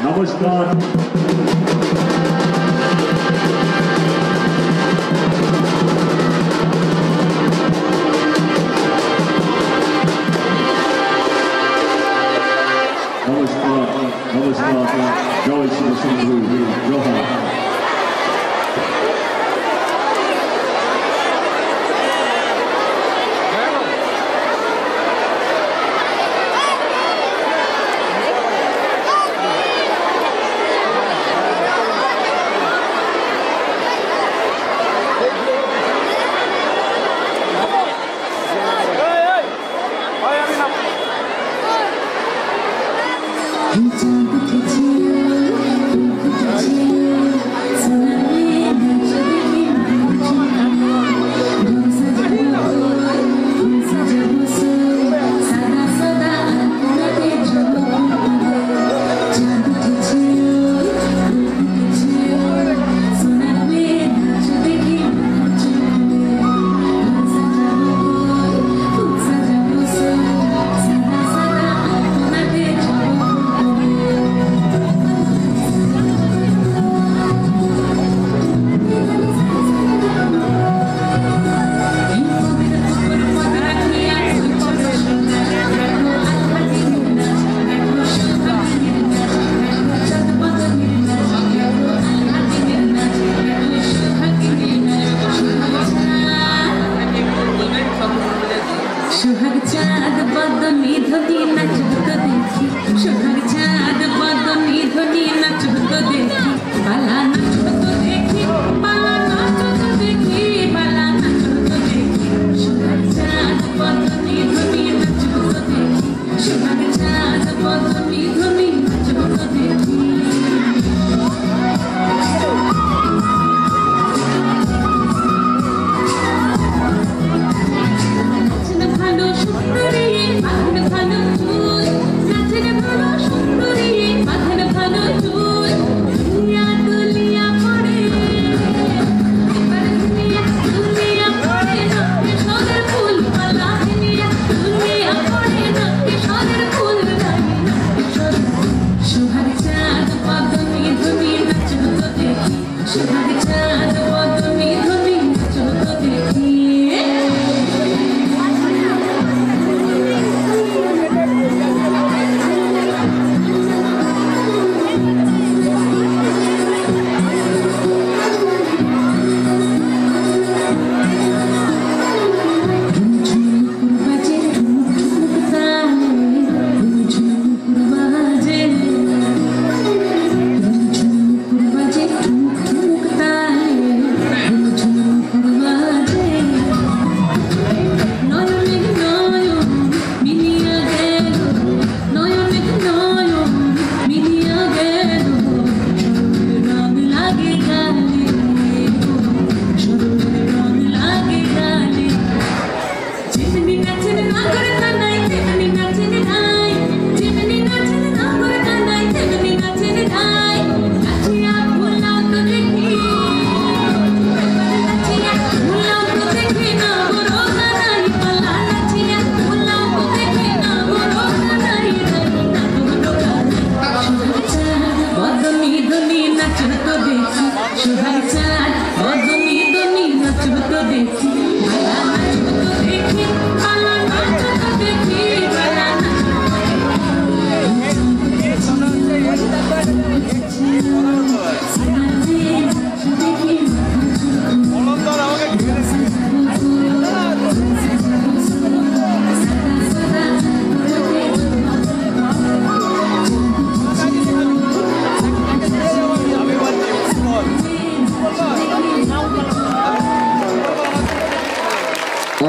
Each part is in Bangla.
नमस्कार जय श्री शंभू जोहार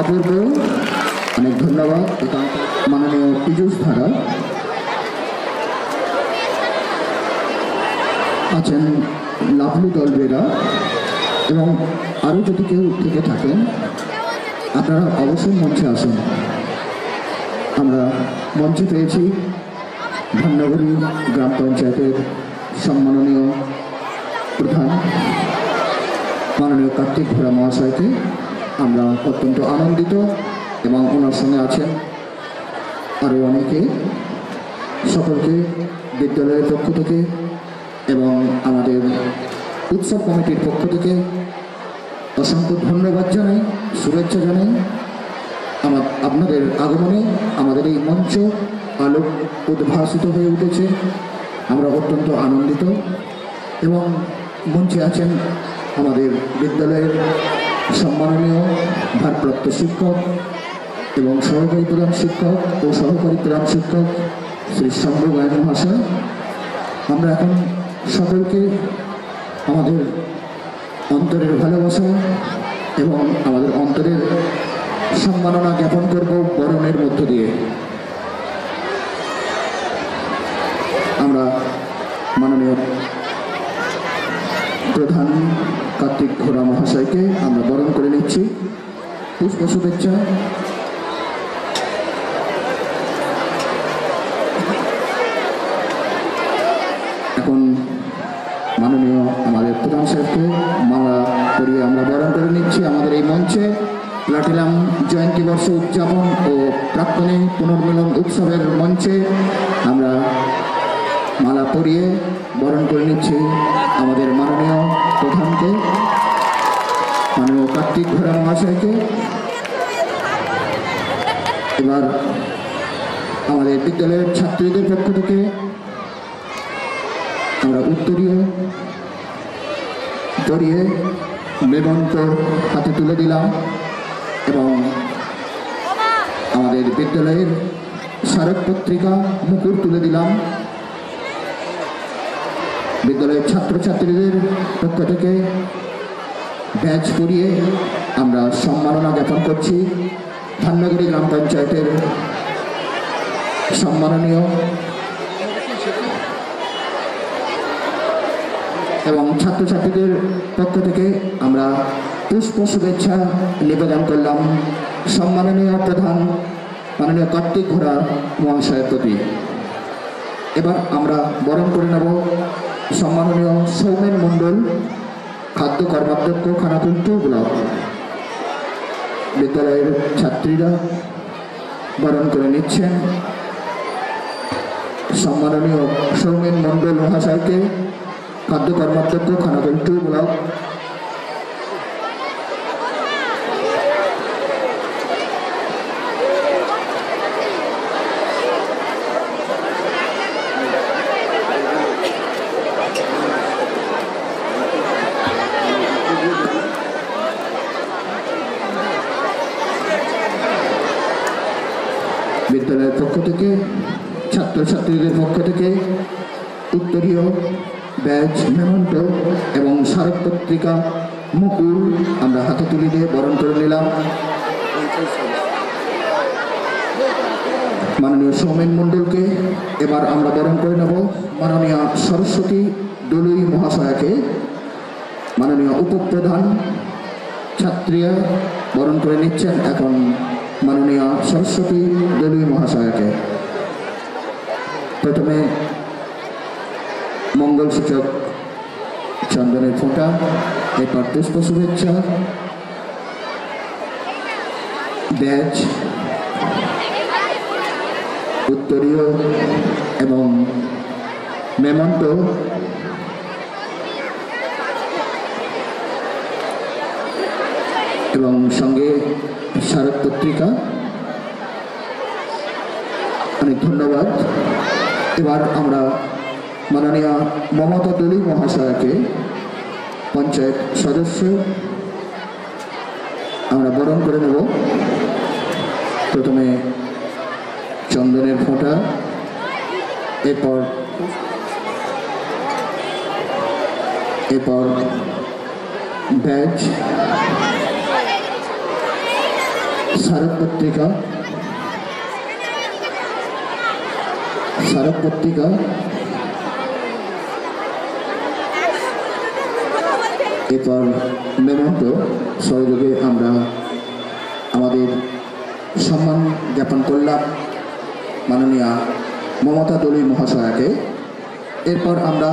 अपूर्व अनेक धन्यवाद माननीय पीयूष धारा आছেন লাভলু দলবেরা এবং আরও যদি কেউ থেকে থাকেন আপনারা অবশ্যই মঞ্চে আসুন। আমরা মঞ্চে পেয়েছি ধান্যগড়ি গ্রাম পঞ্চায়েতের সম্মাননীয় প্রধান মাননীয় কার্তিক ঘোড়া মহাশয়কে আমরা অত্যন্ত আনন্দিত এবং ওনার সঙ্গে আছেন আরও অনেকে। সকলকে বিদ্যালয়ের পক্ষ থেকে এবং আমাদের উৎসব কমিটির পক্ষ থেকে অসংখ্য ধন্যবাদ জানাই, শুভেচ্ছা জানাই। আপনাদের আগমনে আমাদের এই মঞ্চ আলোক উদ্ভাসিত হয়ে উঠেছে, আমরা অত্যন্ত আনন্দিত। এবং মঞ্চে আছেন আমাদের বিদ্যালয়ের সম্মাননীয় ভারপ্রাপ্ত শিক্ষক এবং সহকারী প্রধান শিক্ষক ও সহকারী প্রধান শিক্ষক শ্রী শম্ভু গায়ন মহাশয়। আমরা এখন সকলকে আমাদের অন্তরের ভালোবাসা এবং আমাদের অন্তরের সম্মাননা জ্ঞাপন করব বরণের মধ্য দিয়ে। আমরা মাননীয় প্রধান কার্তিক ঘোড়া মহাশয়কে আমরা বরণ করে নিচ্ছি পুষ্প শুভেচ্ছা। এখন মাননীয় আমাদের প্রধান সাহেবকে মালা পরিয়ে আমরা বরণ করে নিচ্ছি। আমাদের এই মঞ্চে প্লাটিনাম জয়ন্তী বর্ষ উদযাপন ও প্রাক্তনী পুনর্মিলন উৎসবের মঞ্চে আমরা মালা পরিয়ে বরণ করে নিচ্ছি আমাদের মাননীয় প্রধানকে, মাননীয় কার্তিক ঘোড়া মহাশয়কে। এবার আমাদের বিদ্যালয়ের ছাত্রীদের পক্ষ থেকে আমরা উত্তরীয় জড়িয়ে মেমন্ত হাতে তুলে দিলাম এবং আমাদের বিদ্যালয়ের স্মারক পত্রিকা মুকুট তুলে দিলাম। বিদ্যালয়ের ছাত্রছাত্রীদের পক্ষ থেকে ব্যাচ পরিয়ে আমরা সম্মাননা জ্ঞাপন করছি ধান্যগিরি গ্রাম পঞ্চায়েতের সম্মাননীয় এবং ছাত্রছাত্রীদের পক্ষ থেকে আমরা পুষ্প শুভেচ্ছা নিবেদন করলাম সম্মাননীয় প্রধান মাননীয় কার্তিক ঘোড়া মহাশয়ের প্রতি। এবার আমরা বরণ করে নেব সম্মাননীয় সৌমেন মণ্ডল, খাদ্য কর্মাধ্যক্ষ খানাকুল 2 ব্লক। বিদ্যালয়ের ছাত্রীরা বরণ করে নিচ্ছেন সম্মাননীয় সৌমেন মণ্ডল মহাশয়কে, খাদ্য কর্মাধ্যক্ষ খানাকুল 2 ব্লক। বিদ্যালয়ের পক্ষ থেকে ছাত্রছাত্রীদের পক্ষ থেকে উত্তরীয় ব্যাচ মেমন্ত এবং স্মারক পত্রিকা মুকুল আমরা হাতে তুলে দিয়ে বরণ করে নিলাম মাননীয় সৌমেন মণ্ডলকে। এবার আমরা বরণ করে নেব মাননীয় সরস্বতী দলুই মহাশয়াকে, মাননীয় উপপ্রধান ছাত্রীরা বরণ করে নিচ্ছেন এখন মাননীয় সরস্বতী দলুই মহাশয়াকে। প্রথমে মঙ্গলসূচক চন্দনের ফোঁটা, এরপর পুষ্প শুভেচ্ছা, ব্যাচ, উত্তরীয় এবং মেমন্ত এবং সঙ্গে স্মারক পত্রিকা। অনেক ধন্যবাদ। এবার আমরা মাননীয় মমতা দলুই মহাশয়কে, পঞ্চায়েত সদস্য, আমরা বরণ করে নেব। প্রথমে চন্দনের ফোঁটা, এরপর ব্যাচ, স্মারক পত্রিকা, এরপর মেমন্ত সহযোগে আমরা আমাদের সম্মান জ্ঞাপন করলাম মাননীয় মমতা দলুই মহাশয়াকে। এরপর আমরা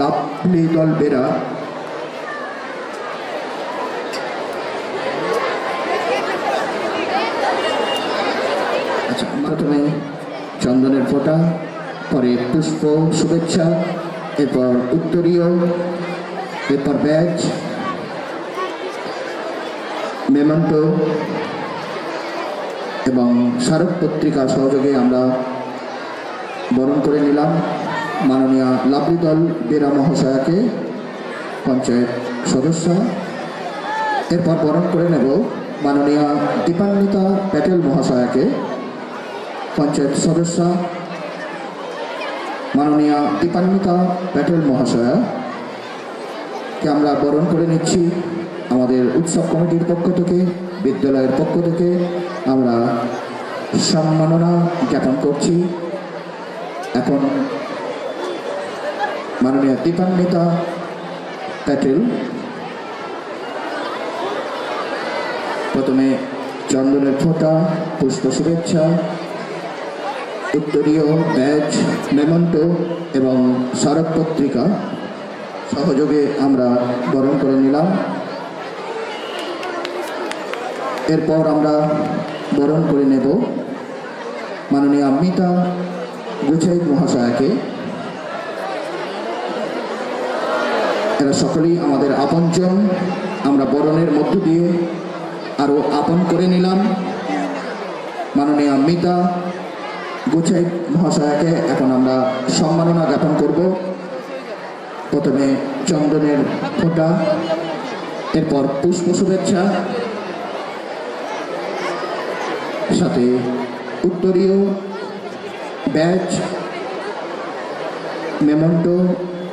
লাভলি দল বেরা প্রথমে চন্দনের ফোঁটা, পরে পুষ্প শুভেচ্ছা, এরপর উত্তরীয়, এরপর ব্যাজ, মেমেন্টো এবং স্মারক পত্রিকা সহযোগে আমরা বরণ করে নিলাম মাননীয় লাভলিদল বেরা মহাশয়াকে, পঞ্চায়েত সদস্য। এরপর বরণ করে নেব মাননীয় দীপান্বিতা প্যাটেল মহাশয়াকে, পঞ্চায়েত সদস্য। মাননীয় দীপান্বিতা প্যাটেল মহাশয়াকে আমরা বরণ করে নিচ্ছি আমাদের উৎসব কমিটির পক্ষ থেকে, বিদ্যালয়ের পক্ষ থেকে আমরা সম্মাননা জ্ঞাপন করছি। এখন মাননীয় দীপান্বিতা প্যাটেল প্রথমে চন্দনের ফোঁটা, পুষ্প শুভেচ্ছা, উত্তরীয়, ব্যাজ, মেমেন্টো এবং স্মারক পত্রিকা সহযোগে আমরা বরণ করে নিলাম। এরপর আমরা বরণ করে নেব মাননীয় মিতা গুছাইত মহাশয়াকে। এরা সকলেই আমাদের আপনজন, আমরা বরণের মধ্য দিয়ে আরও আপন করে নিলাম মাননীয় মিতা গুছাইত মহাশয়াকে। এখন আমরা সম্মাননা জ্ঞাপন করব। প্রথমে চন্দনের ফোঁটা, এরপর পুষ্প শুভেচ্ছা, সাথে উত্তরীয়, ব্যাজ, মেমেন্টো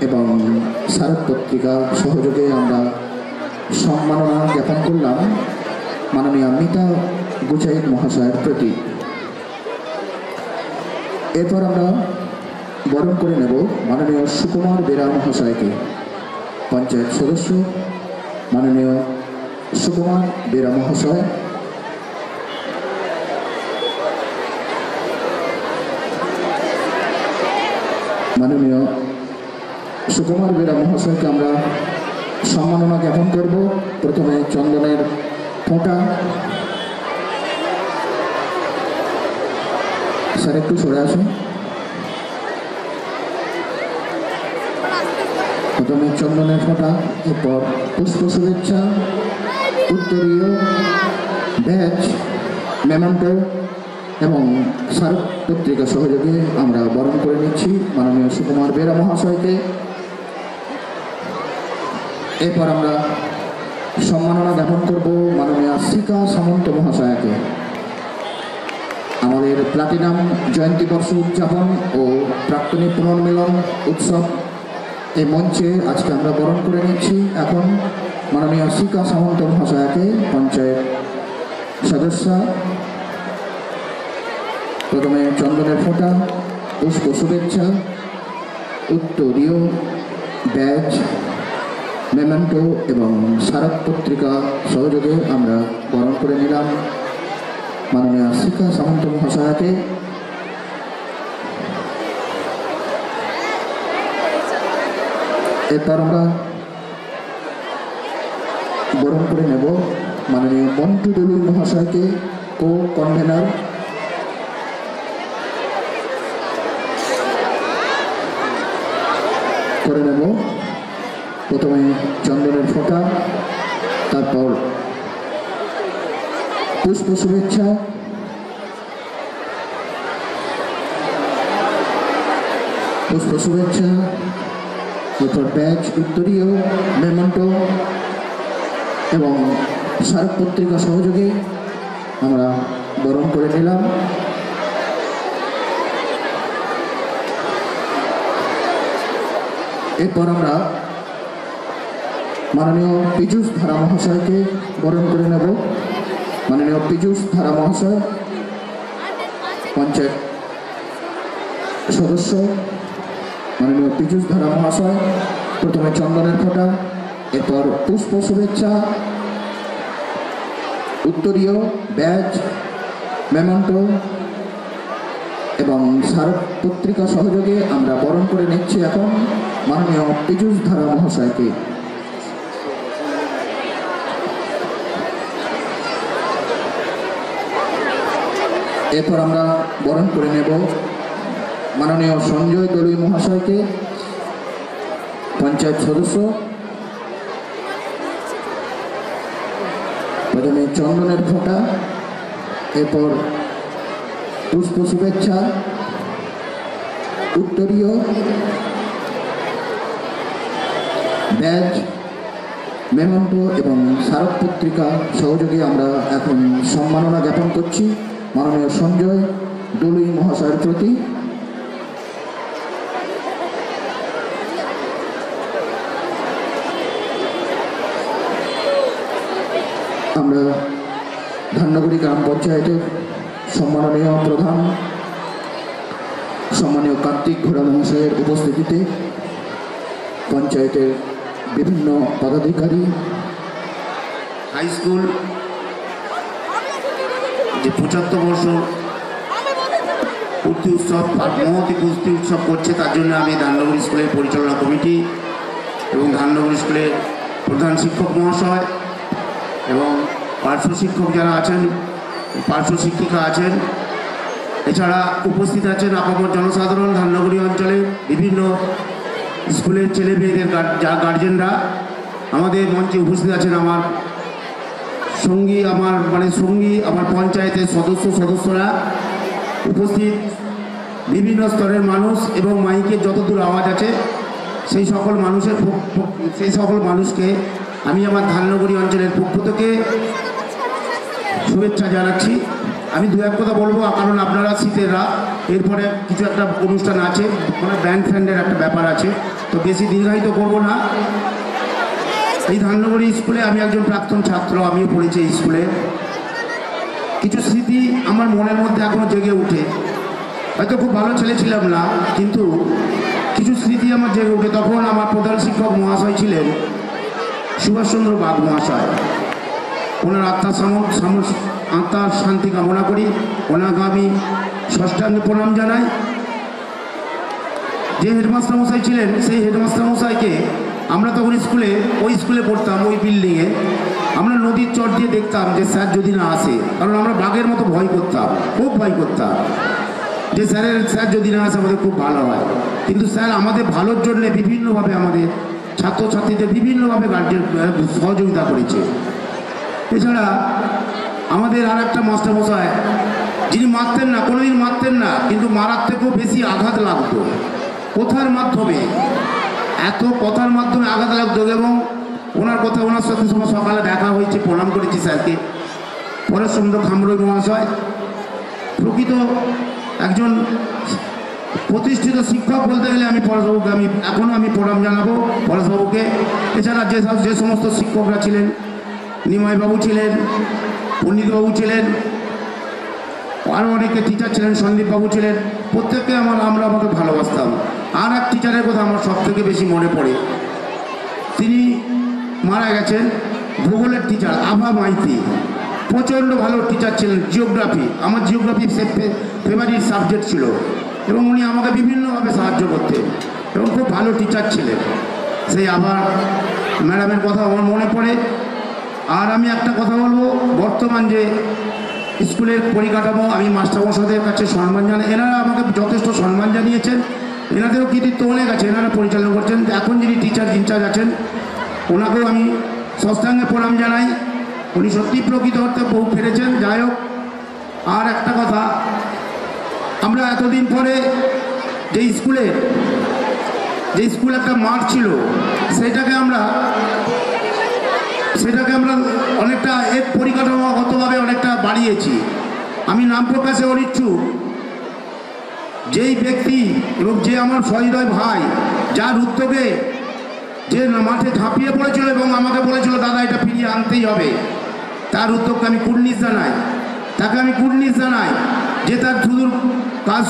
এবং স্মারক পত্রিকা সহযোগে আমরা সম্মাননা জ্ঞাপন করলাম মাননীয় মিতা গুছাইত মহাশয়ের প্রতি। এরপর আমরা বরণ করে নেব মাননীয় সুকুমার বেরা মহাশয়কে, পঞ্চায়েত সদস্য। মাননীয় সুকুমার বেরা মহাশয়, মাননীয় সুকুমার বেরা মহাশয়কে আমরা সম্মাননা জ্ঞাপন করব। প্রথমে চন্দনের ফোঁটা, স্যার একটু সরে আসুন। প্রথমে চন্দনের ফোঁটা, এরপর পুষ্প শুভেচ্ছা, উত্তরীয়, ব্যাজ, মেমেন্টো এবং স্মারক পত্রিকা সহযোগে আমরা বরণ করে নিচ্ছি মাননীয় সুকুমার বেরা মহাশয়কে। এরপর আমরা সম্মাননা জ্ঞাপন করব মাননীয় শিকা সামন্ত মহাশয়াকে। আমাদের প্লাটিনাম জয়ন্তী বর্ষ উদযাপন ও প্রাক্তনী পুনর্মিলন উৎসব এই মঞ্চে আজকে আমরা বরণ করে নিচ্ছি এখন মাননীয় শিকা সামন্ত মহাশয়াকে, পঞ্চায়েত সদস্য। প্রথমে চন্দনের ফোঁটা, পুষ্প শুভেচ্ছা, উত্তরীয়, ব্যাজ, মেমেন্টো এবং স্মারক পত্রিকা সহযোগে আমরা বরণ করে নিলাম মাননীয় শিকা সামন্ত মহাশয়াকে। এরপর আমরা বরণ করে নেব মাননীয় মন্টু দলুই মহাশয়কে, কো কনভেনার। করে নেব প্রথমে চন্দনের ফোঁটা, তারপর পুষ্প শুভেচ্ছা, এরপর ব্যাজ, উত্তরীয়, মেমেন্টো এবং স্মারক পত্রিকা সহযোগে আমরা বরণ করে নিলাম। এরপর আমরা মাননীয় পীযূষ ধারা মহাশয়কে বরণ করে নেব। মাননীয় পীযূষ ধারা মহাশয়, পঞ্চায়েত সদস্য। মাননীয় পীযূষ ধারা মহাশয় প্রথমে চন্দনের ফোঁটা, এরপর পুষ্প শুভেচ্ছা, উত্তরীয়, ব্যাজ, মেমেন্টো এবং স্মারক পত্রিকা সহযোগে আমরা বরণ করে নিচ্ছি এখন মাননীয় পীযূষ ধারা মহাশয়কে। এরপর আমরা বরণ করে নেব মাননীয় সঞ্জয় দলুই মহাশয়কে, পঞ্চায়েত সদস্য। প্রথমে চন্দনের ফোঁটা, এরপর পুষ্প শুভেচ্ছা, উত্তরীয়, ব্যাজ, মেমন্টো এবং স্মারক পত্রিকা সহযোগে আমরা এখন সম্মাননা জ্ঞাপন করছি মাননীয় সঞ্জয় দলুই মহাশয়ের প্রতি। আমরা ধান্যগুড়ি গ্রাম পঞ্চায়েতের সম্মাননীয় প্রধান সম্মানীয় কার্তিক ঘোড়া মহাশয়ের উপস্থিতিতে পঞ্চায়েতের বিভিন্ন পদাধিকারী, হাই স্কুল যে 75 বর্ষ পূর্তি উৎসব, মহতি পূর্তি উৎসব করছে, তার জন্য আমি ধান্যগুড়ি স্কুলের পরিচালনা কমিটি এবং ধান্যগুড়ি স্কুলের প্রধান শিক্ষক মহাশয় এবং পার্শ্ব শিক্ষক যারা আছেন, পার্শ্ব শিক্ষিকা আছেন, এছাড়া উপস্থিত আছেন আপামর জনসাধারণ, ধান্যগুড়ি অঞ্চলে বিভিন্ন স্কুলের ছেলে মেয়েদের গার্জেনরা। আমাদের মঞ্চে উপস্থিত আছেন আমার সঙ্গী, আমার পঞ্চায়েতের সদস্যরা উপস্থিত, বিভিন্ন স্তরের মানুষ এবং মাইকের যতদূর আওয়াজ আছে সেই সকল মানুষকে আমি আমার ধান্যগুড়ি অঞ্চলের পক্ষ থেকে শুভেচ্ছা জানাচ্ছি। আমি দু এক কথা বলবো, কারণ আপনারা শীতেররা, এরপরে কিছু একটা অনুষ্ঠান আছে, মানে ব্যান্ড ফ্যান্ডের একটা ব্যাপার আছে, তো বেশি দীর্ঘায়িত করবো না। এই ধান্যগুড়ি স্কুলে আমি একজন প্রাক্তন ছাত্র, আমিও পড়েছি এই স্কুলে। কিছু স্মৃতি আমার মনের মধ্যে এখনো জেগে উঠে। হয়তো খুব ভালো ছেলে ছিলাম না, কিন্তু কিছু স্মৃতি আমার জেগে উঠে। তখন আমার প্রধান শিক্ষক মহাশয় ছিলেন সুভাষচন্দ্র বাগ মহাশয়। ওনার আত্মার শান্তি কামনা করি, ওনাকে আমি ষষ্ঠাঙ্গে প্রণাম জানাই। যে হেডমাস্টার মশাই ছিলেন, সেই হেডমাস্টার মশাইকে আমরা তখন ওই স্কুলে পড়তাম, ওই বিল্ডিংয়ে। আমরা নদীর চর দিয়ে দেখতাম যে স্যার যদি না আসে, কারণ আমরা বাঘের মতো ভয় করতাম, খুব ভয় করতাম যে স্যার যদি না আসে আমাদের খুব ভালো হয়। কিন্তু স্যার আমাদের ভালোর জন্যে বিভিন্নভাবে আমাদের ছাত্রছাত্রীদের বিভিন্নভাবে গার্জেন সহযোগিতা করেছে। এছাড়া আমাদের আর একটা মাস্টারমশাই, যিনি মারতেন না, কোনোদিন মারতেন না, কিন্তু মারার থেকেও বেশি আঘাত লাগতো কথার মাধ্যমে, এত কথার মাধ্যমে আঘাত লাগতো। এবং ওনার সাথে সকালে দেখা হয়েছে, প্রণাম করেছি স্যারকে। পরেশচন্দ্র খামরুই মহাশয় প্রকৃত একজন প্রতিষ্ঠিত শিক্ষক বলতে গেলে আমি পরেশবাবুকে এখনও প্রণাম জানাবো পরেশবাবুকে। এছাড়া যে সমস্ত শিক্ষকরা ছিলেন, নিমাইবাবু ছিলেন, পণ্ডিতবাবু ছিলেন, আরও অনেকে টিচার ছিলেন, সন্দীপবাবু ছিলেন, প্রত্যেককে আমরা আমাকে ভালোবাসতাম। আর এক টিচারের কথা আমার সব থেকে বেশি মনে পড়ে, তিনি মারা গেছেন, ভূগোলের টিচার আভা মাইতি। প্রচণ্ড ভালো টিচার ছিলেন। জিওগ্রাফি, আমার জিওগ্রাফি ফেভারিট সাবজেক্ট ছিল এবং উনি আমাকে বিভিন্নভাবে সাহায্য করতেন এবং খুব ভালো টিচার ছিলেন। সেই আবার ম্যাডামের কথা আমার মনে পড়ে। আর আমি একটা কথা বলবো, বর্তমান যে স্কুলের পরিকাঠামো, আমি মাস্টারমশাইদের কাছে সম্মান জানাই। এনারা আমাকে যথেষ্ট সম্মান জানিয়েছেন, এনাদেরও কৃতিত্ব অনেক আছে, এনারা পরিচালনা করছেন। এখন যিনি টিচার ইনচার্জ আছেন, ওনাকেও আমি ষষ্ঠাঙ্গে প্রণাম জানাই। উনি সত্যি প্রকৃত অর্থে বহু ফেরেছেন। যাই হোক, আর একটা কথা, আমরা এতদিন পরে যে স্কুল একটা মাঠ ছিল, সেটাকে আমরা অনেকটা পরিকাঠামোগতভাবে অনেকটা বাড়িয়েছি। আমি নাম প্রকাশে অনিচ্ছুক। যেই ব্যক্তি এবং যে আমার সহৃদয় ভাই, যার উদ্যোগে যে মাঠে ঝাঁপিয়ে পড়েছিল এবং আমাকে বলেছিল দাদা এটা ফিরিয়ে আনতেই হবে, তার উদ্যোগকে আমি কুর্নিশ জানাই। তাকে আমি কুর্নিশ জানাই যে তার শুধু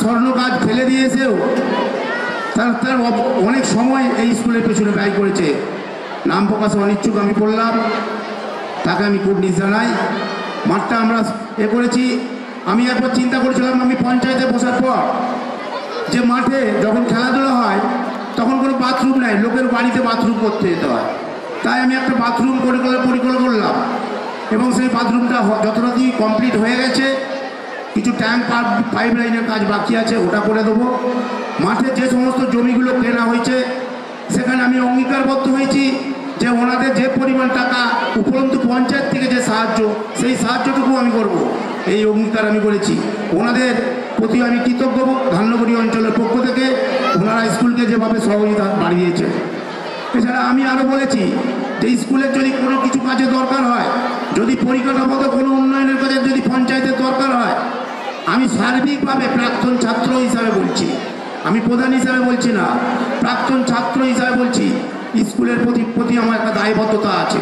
স্বর্ণ কাজ ফেলে দিয়েছেও তার অনেক সময় এই স্কুলের পেছনে ব্যয় করেছে। নাম প্রকাশে অনিচ্ছুক আমি করলাম, তাকে আমি কুর্নিশ জানাই। মাঠটা আমরা করেছি। আমি একবার চিন্তা করেছিলাম, আমি পঞ্চায়েতে বসার পর, যে মাঠে যখন খেলাধুলা হয় তখন কোনো বাথরুম নেই, লোকের বাড়িতে বাথরুম করতে যেতে হয়। তাই আমি একটা বাথরুম পরিকল্পনা করলাম এবং সেই বাথরুমটা যতটা কমপ্লিট হয়ে গেছে কিছু ট্যাঙ্ক পাইপ লাইনের কাজ বাকি আছে, ওটা করে দেবো। মাঠে যে সমস্ত জমিগুলো কেনা হয়েছে সেখানে আমি অঙ্গীকারবদ্ধ হয়েছি যে ওনাদের যে পরিমাণ টাকা উপরন্তু পঞ্চায়েত থেকে যে সাহায্য, সেই সাহায্যটুকু আমি করব, এই অঙ্গীকার আমি করেছি। ওনাদের প্রতি আমি কৃতজ্ঞ ধান্যবাড়ি অঞ্চলের পক্ষ থেকে, ওনারা স্কুলকে যেভাবে সহযোগিতা বাড়িয়েছে। এছাড়া আমি আরও বলেছি যে স্কুলের যদি কোনো কিছু কাজে দরকার হয়, যদি পরিকাঠামোগত কোনো উন্নয়নের কাজে যদি পঞ্চায়েতের দরকার হয়, আমি সার্বিকভাবে প্রাক্তন ছাত্র হিসাবে বলছি, আমি প্রধান হিসাবে বলছি না, প্রাক্তন ছাত্র হিসাবে বলছি, স্কুলের প্রতি আমার একটা দায়বদ্ধতা আছে।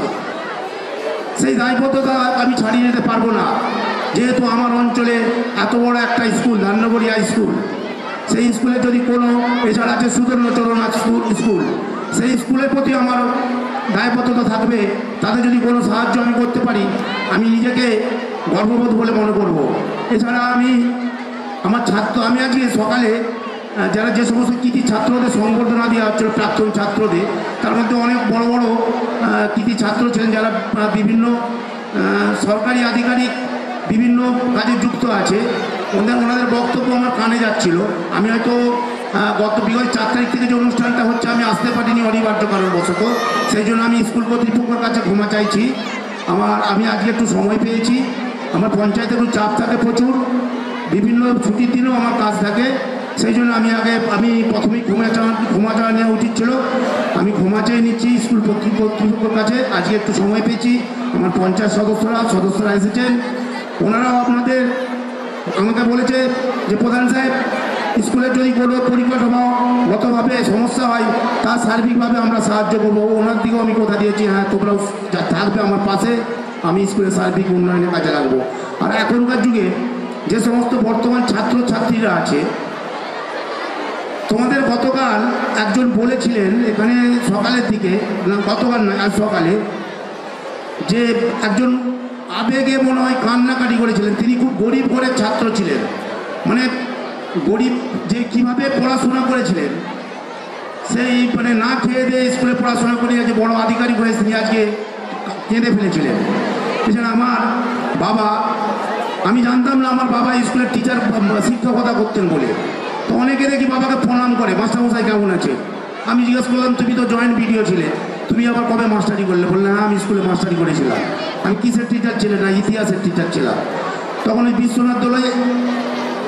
সেই দায়বদ্ধতা আমি ছাড়িয়ে নিতে পারবো না, যেহেতু আমার অঞ্চলে এত বড় একটা স্কুল ধান্যবাড়ি হাই স্কুল, সেই স্কুলে যদি কোনো, এছাড়া আছে সুদর্ণচরণ স্কুল, সেই স্কুলের প্রতি আমার দায়বদ্ধতা থাকবে। তাদের যদি কোনো সাহায্য আমি করতে পারি, আমি নিজেকে গর্ববোধ বলে মনে করব। এছাড়া আমি আজকে সকালে যারা যে সমস্ত কৃতি ছাত্রদের সংবর্ধনা দেওয়া হচ্ছিল প্রাক্তন ছাত্রদের, তার মধ্যে অনেক বড় বড় কৃতি ছাত্র ছিলেন যারা বিভিন্ন সরকারি আধিকারিক বিভিন্ন কাজে যুক্ত আছে। ওনাদের বক্তব্য আমার কানে যাচ্ছিল। আমি হয়তো বিগত 4 তারিখ থেকে যে অনুষ্ঠানটা হচ্ছে আমি আসতে পারিনি অনিবার্য কারণবশত, সেই জন্য আমি স্কুল কর্তৃপক্ষের কাছে ক্ষমা চাইছি। আমি আজকে একটু সময় পেয়েছি, আমার পঞ্চায়েতে একটু চাপ থাকে প্রচুর, বিভিন্ন ছুটির দিনেও আমার কাজ থাকে, সেই জন্য আমি প্রথমেই ক্ষমা চাওয়া নেওয়া উচিত ছিল। আমি ক্ষমা চেয়ে নিচ্ছি স্কুল কর্তৃপক্ষের কাছে। আজকে একটু সময় পেয়েছি, আমার পঞ্চায়েত সদস্যরা এসেছেন, ওনারাও আমাকে বলেছে যে প্রধান সাহেব, স্কুলের যদি কোনো পরিকাঠামোগতভাবে সমস্যা হয় তা সার্বিকভাবে আমরা সাহায্য করবো। ওনার দিকেও আমি কথা দিয়েছি, হ্যাঁ তোমরাও যা থাকবে আমার পাশে, আমি স্কুলের সার্বিক উন্নয়নের কাজে রাখবো। আর এখনকার যুগে যে সমস্ত বর্তমান ছাত্রছাত্রীরা আছে, তোমাদের গতকাল একজন বলেছিলেন এখানে সকালের দিকে, গতকাল নয় আজ সকালে, যে একজন আবেগে মনে হয় কান্নাকাটি করেছিলেন। তিনি খুব গরিব ঘরের ছাত্র ছিলেন, মানে গরিব, যে কিভাবে পড়াশোনা করেছিলেন, সেই মানে না খেয়ে দিয়ে স্কুলে পড়াশোনা করে যে বড় আধিকারিক হয়ে তিনি আজকে কেঁদে ফেলেছিলেন। এছাড়া আমার বাবা, আমি জানতাম না আমার বাবা স্কুলের শিক্ষকতা করতেন বলে, তো অনেকে দেখি বাবাকে প্রণাম করে, মাস্টারমশাই কেমন আছে। আমি জিজ্ঞেস করলাম তুমি তো জয়েন্ট ভিডিও ছিলে, তুমি আবার কবে মাস্টারি করলে? বললেন হ্যাঁ আমি স্কুলে মাস্টারি করেছিলাম। আমি কিসের টিচার ছিলেন? না ইতিহাসের টিচার ছিলাম। তখন ওই বিশ্বনাথ দোলয়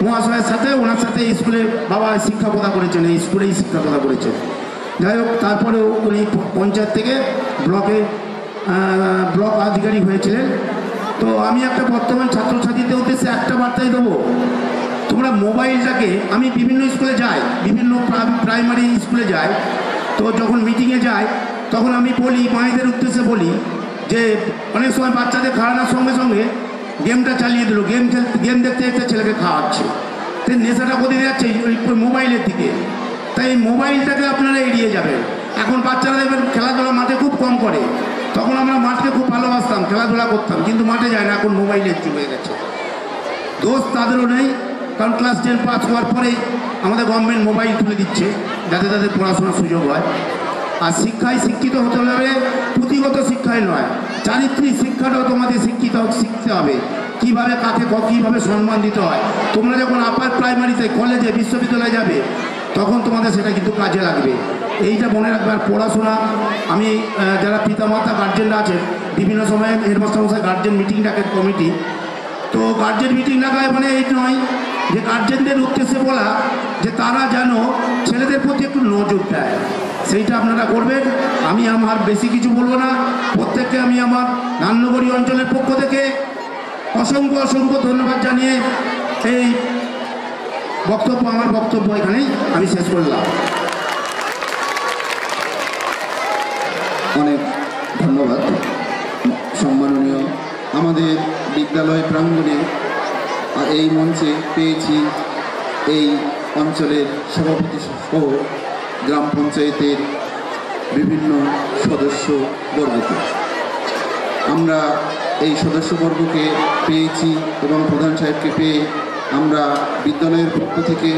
মহাশয়ের সাথে ওনার সাথে স্কুলে বাবা শিক্ষকতা করেছেন, এই স্কুলেই শিক্ষকতা করেছেন। যাই হোক, তারপরেও উনি পঞ্চায়েত থেকে ব্লক আধিকারিক হয়েছিলেন। তো আমি একটা বর্তমান ছাত্রছাত্রীদের উদ্দেশ্যে একটা বার্তাই দেবো, তোমরা মোবাইলটাকে, আমি বিভিন্ন স্কুলে যাই, বিভিন্ন প্রাইমারি স্কুলে যাই, তো যখন মিটিংয়ে যাই তখন আমি বলি, মায়েদের উদ্দেশ্যে বলি যে অনেক সময় বাচ্চাদের খাওয়ানোর সঙ্গে সঙ্গে গেমটা চালিয়ে দিল, গেম দেখতে দেখতে ছেলেকে খাওয়াচ্ছে, তো নেশাটা কোথায় যাচ্ছে? ওই মোবাইলের দিকে। তাই এই মোবাইলটাকে আপনারা এড়িয়ে যাবেন। এখন বাচ্চারা দেখবেন খেলাধুলা মাঠে খুব কম করে, তখন আমরা মাঠকে খুব ভালোবাসতাম, খেলাধুলা করতাম, কিন্তু মাঠে যায় না, এখন মোবাইলের যুগ হয়ে গেছে। দোষ তাদেরও নেই, কারণ ক্লাস 10 পাস হওয়ার পরেই আমাদের গভর্নমেন্ট মোবাইল তুলে দিচ্ছে যাতে তাদের পড়াশোনার সুযোগ হয়। আর শিক্ষায় শিক্ষিত হতে হবে, পুঁথিগত শিক্ষায় নয়, চারিত্রিক শিক্ষাটাও তোমাদের শিখতে হবে, কীভাবে কাকে কীভাবে সম্মান দিতে হয়। তোমরা যখন আপার প্রাইমারিতে, কলেজে, বিশ্ববিদ্যালয়ে যাবে, তখন তোমাদের সেটা কিন্তু কাজে লাগবে। এইটা মনে রাখবে। আর পড়াশোনা, আমি যারা পিতামাতা গার্জেনরা আছেন, বিভিন্ন সময় হেডমাস্টারমশাই গার্জেন মিটিং ডাকেন, কমিটি, তো গার্জেন মিটিং ডাকায় মানে এই নয় যে গার্জেনদের উদ্দেশ্যে বলা যে তারা যেন ছেলেদের প্রতি একটু নজর দেয়, সেইটা আপনারা করবেন। আমি আমার বেশি কিছু বলবো না, প্রত্যেককে আমি আমার ধান্যবাড়ি অঞ্চলের পক্ষ থেকে অসংখ্য ধন্যবাদ জানিয়ে এই আমার বক্তব্য এখানেই আমি শেষ করলাম। অনেক ধন্যবাদ। সম্মাননীয়, আমাদের বিদ্যালয় প্রাঙ্গণে এই মঞ্চে পেয়েছি এই অঞ্চলের সভাপতি সহ গ্রাম পঞ্চায়েতের বিভিন্ন সদস্যবর্গকে। আমরা এই সদস্যবর্গকে পেয়েছি এবং প্রধান সাহেবকে পেয়ে আমরা বিদ্যালয়ের পক্ষ থেকে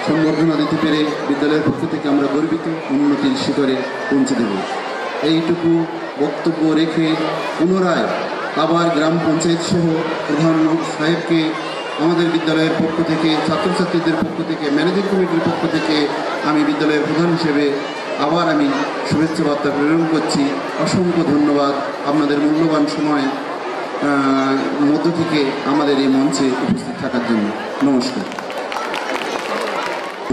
সংবর্ধনা দিতে পেরে বিদ্যালয়ের পক্ষ থেকে আমরা গর্বিত, উন্নতির শিখরে পৌঁছে দেব। এইটুকু বক্তব্য রেখে পুনরায় আবার গ্রাম পঞ্চায়েত সহ প্রধান সাহেবকে আমাদের বিদ্যালয়ের পক্ষ থেকে, ছাত্রছাত্রীদের পক্ষ থেকে, ম্যানেজিং কমিটির পক্ষ থেকে আমি বিদ্যালয়ের প্রধান হিসেবে আবার আমি শুভেচ্ছা বার্তা প্রেরণ করছি। অসংখ্য ধন্যবাদ আপনাদের মূল্যবান সময় মধ্য থেকে আমাদের এই মঞ্চে উপস্থিত থাকার জন্য। নমস্কার।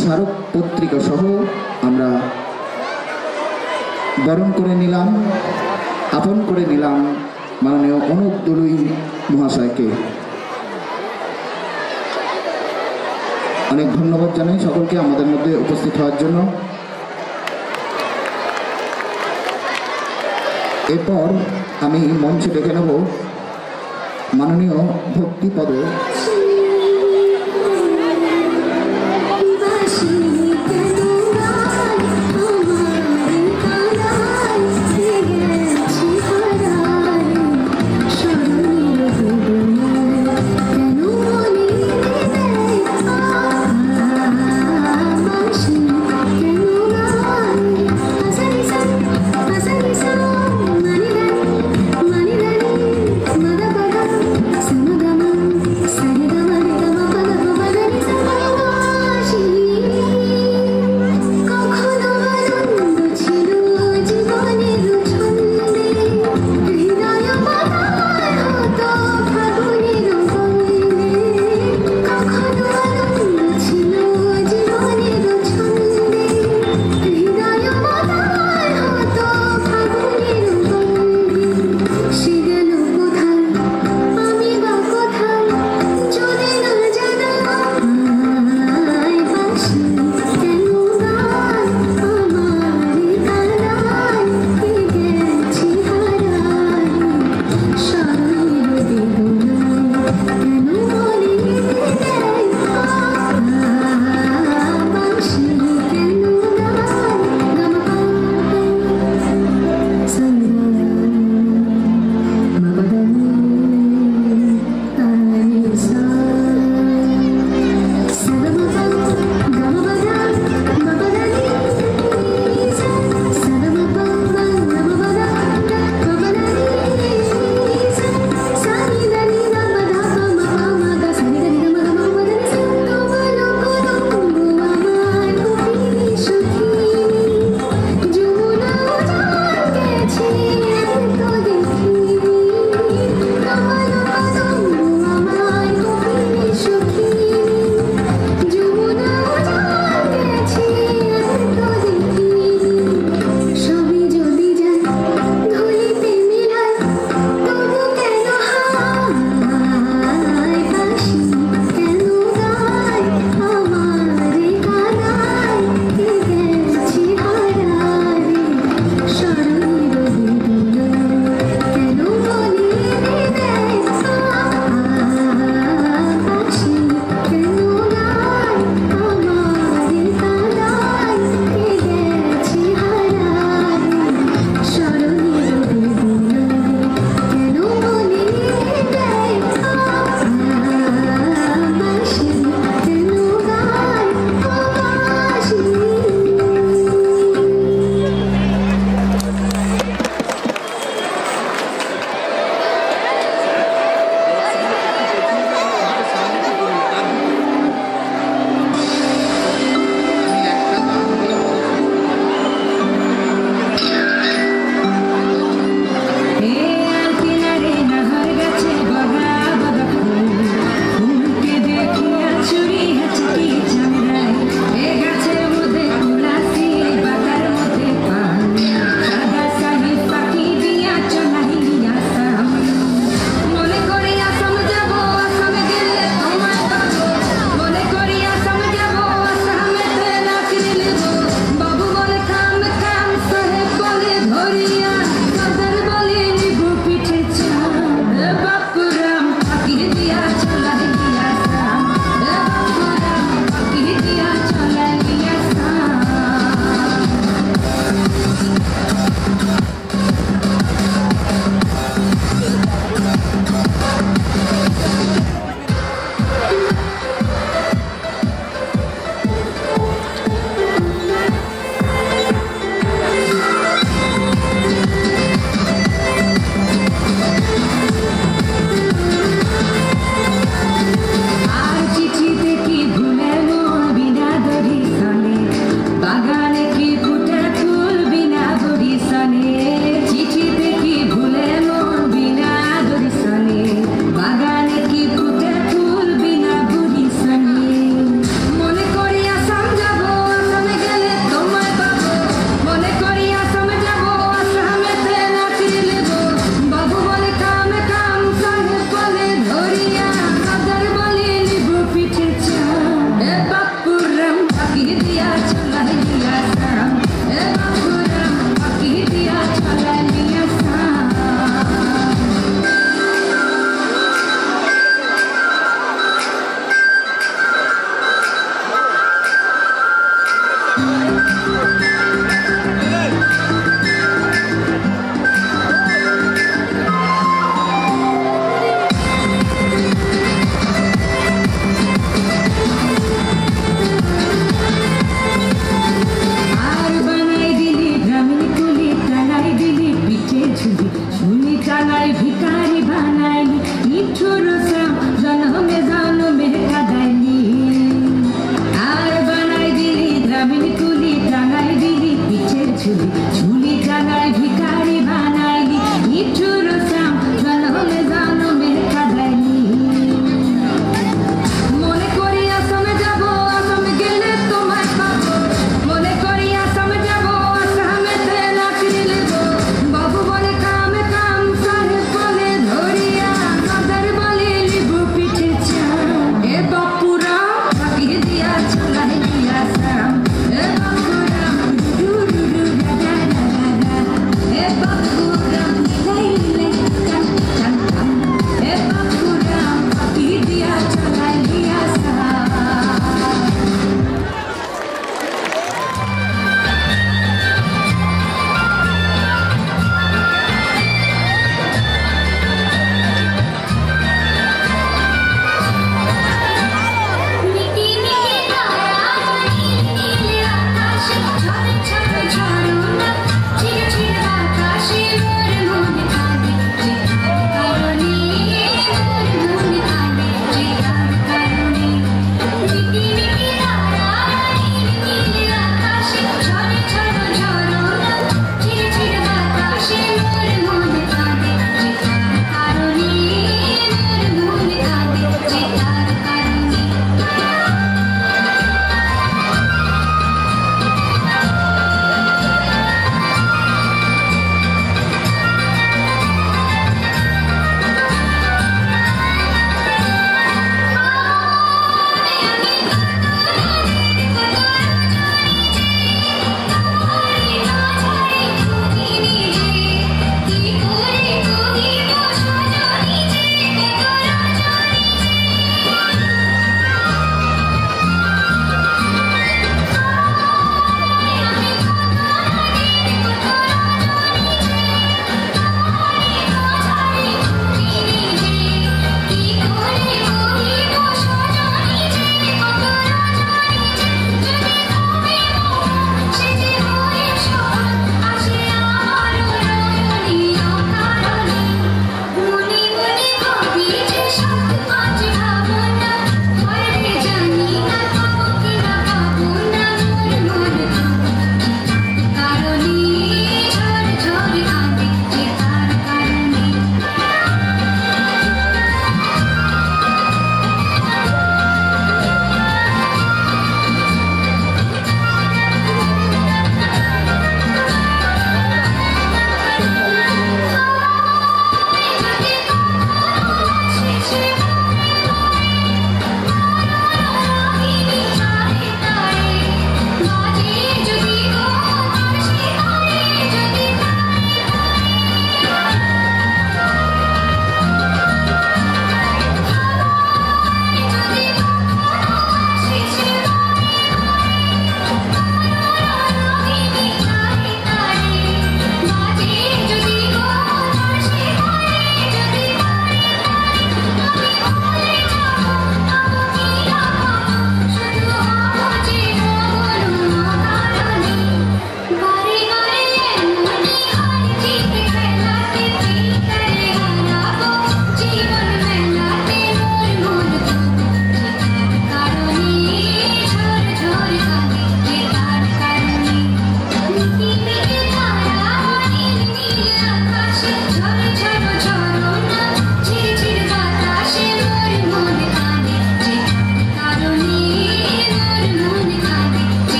স্মারক পত্রিকা সহ আমরা বরণ করে নিলাম, আপন করে নিলাম মাননীয় অনুপ দলুই মহাশয়কে। অনেক ধন্যবাদ জানাই সকলকে আমাদের মধ্যে উপস্থিত হওয়ার জন্য। এরপর আমি মঞ্চে ডেকে নেব মাননীয় ভক্তিপদ